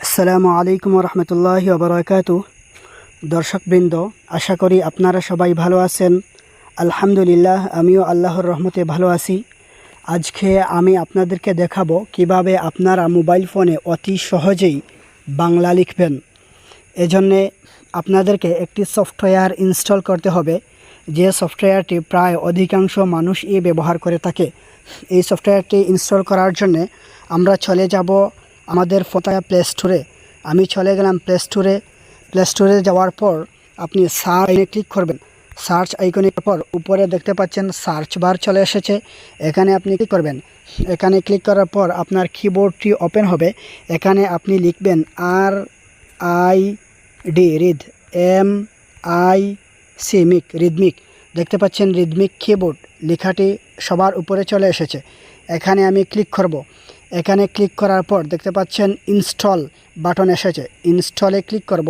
আসসালামু আলাইকুম রহমতুল্লাহি ওয়া দর্শকবৃন্দ, আশা করি আপনারা সবাই ভালো আছেন। আলহামদুলিল্লাহ, আমিও আল্লাহর রহমতে ভালো আছি। আজকে আমি আপনাদেরকে দেখাবো কিভাবে আপনারা মোবাইল ফোনে অতি সহজেই বাংলা লিখবেন। এজন্যে আপনাদেরকে একটি সফটওয়্যার ইনস্টল করতে হবে, যে সফটওয়্যারটি প্রায় অধিকাংশ মানুষই ব্যবহার করে থাকে। এই সফটওয়্যারটি ইনস্টল করার জন্যে আমরা চলে যাব আমাদের ফোনে প্লে স্টোরে। আমি চলে গেলাম প্লে স্টোরে যাওয়ার পর আপনি সার্চ আইকনে ক্লিক করবেন। সার্চ আইকনের পর উপরে দেখতে পাচ্ছেন সার্চ বার চলে এসেছে, এখানে আপনি ক্লিক করবেন। এখানে ক্লিক করার পর আপনার কিবোর্ডটি ওপেন হবে। এখানে আপনি লিখবেন রিড রিদমিক। দেখতে পাচ্ছেন রিদমিক কিবোর্ড লেখাটি সবার উপরে চলে এসেছে। এখানে আমি ক্লিক করব। এখানে ক্লিক করার পর দেখতে পাচ্ছেন ইনস্টল বাটন এসেছে, ইনস্টলে ক্লিক করব।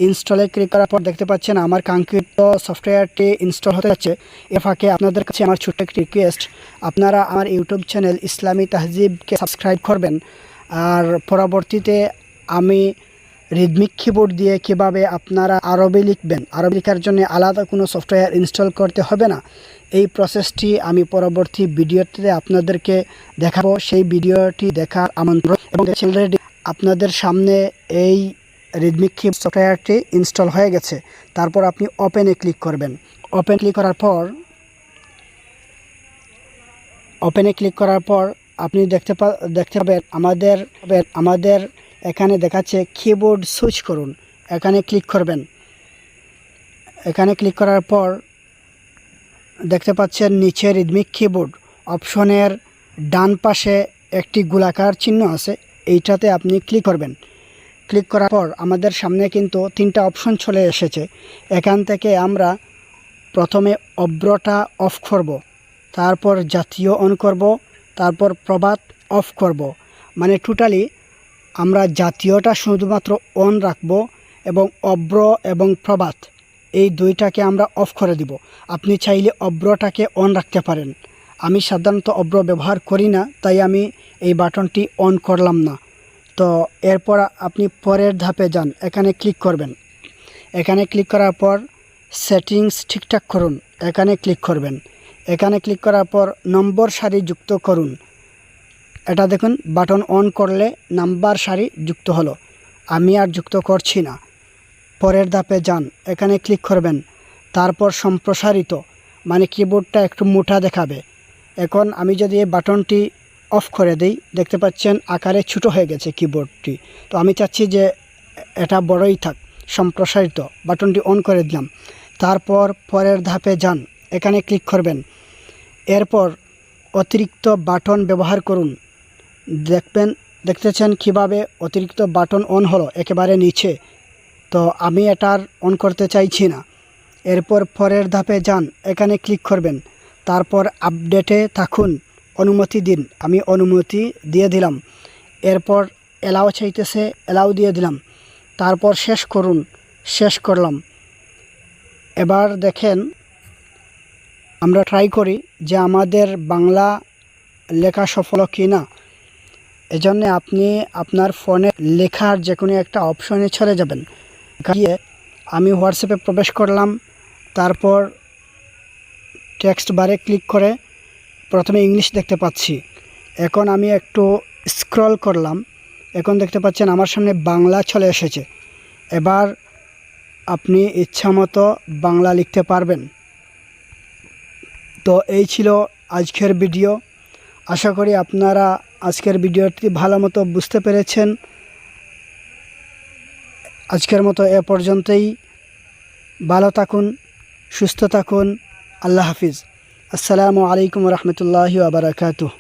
ইনস্টলে ক্লিক করার পর দেখতে পাচ্ছেন আমার কাঙ্ক্ষিত সফটওয়্যারটি ইনস্টল হতে যাচ্ছে। এর ফাঁকে আপনাদের কাছে আমার ছোট্ট একটি রিকোয়েস্ট, আপনারা আমার ইউটিউব চ্যানেল ইসলামী তাহজিবকে সাবস্ক্রাইব করবেন। আর পরবর্তীতে আমি রিদমিক কিবোর্ড দিয়ে কিভাবে আপনারা আরবি লিখবেন, আরবি লেখার জন্য আলাদা কোনো সফটওয়্যার ইনস্টল করতে হবে না, এই প্রসেসটি আমি পরবর্তী ভিডিওতে আপনাদেরকে দেখাবো। সেই ভিডিওটি দেখার আমন্ত্রণ। এবং আপনাদের সামনে এই রিদমিক কিবোর্ড সফটওয়্যারটি ইনস্টল হয়ে গেছে। তারপর আপনি ওপেনে ক্লিক করবেন। ওপেনে ক্লিক করার পর আপনি দেখতে পাবেন আমাদের এখানে দেখাচ্ছে কিবোর্ড সুইচ করুন। এখানে ক্লিক করবেন। এখানে ক্লিক করার পর দেখতে পাচ্ছেন নিচে রিদমিক কিবোর্ড অপশনের ডান পাশে একটি গোলাকার চিহ্ন আছে, এইটাতে আপনি ক্লিক করবেন। ক্লিক করার পর আমাদের সামনে কিন্তু তিনটা অপশন চলে এসেছে। এখান থেকে আমরা প্রথমে অভ্রটা অফ করব, তারপর জাতীয় অন করব, তারপর প্রবাদ অফ করব। মানে টোটালি আমরা জাতীয়টা শুধুমাত্র অন রাখব এবং অভ্র এবং প্রবাদ এই দুইটাকে আমরা অফ করে দিব। আপনি চাইলে অভ্রটাকে অন রাখতে পারেন। আমি সাধারণত অভ্র ব্যবহার করি না, তাই আমি এই বাটনটি অন করলাম না। তো এরপর আপনি পরের ধাপে যান, এখানে ক্লিক করবেন। এখানে ক্লিক করার পর সেটিংস ঠিকঠাক করুন, এখানে ক্লিক করবেন। এখানে ক্লিক করার পর নম্বর সারি যুক্ত করুন। এটা দেখুন, বাটন অন করলে নাম্বার সারি যুক্ত হলো। আমি আর যুক্ত করছি না। পরের ধাপে যান, এখানে ক্লিক করবেন। তারপর সম্প্রসারিত, মানে কিবোর্ডটা একটু মোটা দেখাবে। এখন আমি যদি এই বাটনটি অফ করে দেই, দেখতে পাচ্ছেন আকারে ছোটো হয়ে গেছে কিবোর্ডটি। তো আমি চাচ্ছি যে এটা বড়ই থাক, সম্প্রসারিত বাটনটি অন করে দিলাম। তারপর পরের ধাপে যান, এখানে ক্লিক করবেন। এরপর অতিরিক্ত বাটন ব্যবহার করুন। দেখতেছেন কিভাবে অতিরিক্ত বাটন অন হলো একেবারে নিচে। তো আমি এটার অন করতে চাইছি না। এরপর পরের ধাপে যান, এখানে ক্লিক করবেন। তারপর আপডেটে থাকুন, অনুমতি দিন। আমি অনুমতি দিয়ে দিলাম। এরপর এলাও চাইতেছে, এলাও দিয়ে দিলাম। তারপর শেষ করুন, শেষ করলাম। এবার দেখেন, আমরা ট্রাই করি যে আমাদের বাংলা লেখা সফল কি না। এজন্য আপনি আপনার ফোনে লেখার যে কোনো একটা অপশনে চলে যাবেন। গিয়ে আমি হোয়াটসঅ্যাপে প্রবেশ করলাম। তারপর টেক্সট বারে ক্লিক করে প্রথমে ইংলিশ দেখতে পাচ্ছি। এখন আমি একটু স্ক্রল করলাম। এখন দেখতে পাচ্ছেন আমার সামনে বাংলা চলে এসেছে। এবার আপনি ইচ্ছামতো বাংলা লিখতে পারবেন। তো এই ছিল আজকের ভিডিও। আশা করি আপনারা আজকের ভিডিওটি ভালো মতো বুঝতে পেরেছেন। আজকের মতো এ পর্যন্তই। ভালো থাকুন, সুস্থ থাকুন। আল্লাহ হাফিজ। আসসালামু আলাইকুম রহমতুল্লাহি ওয়া বারাকাতুহু।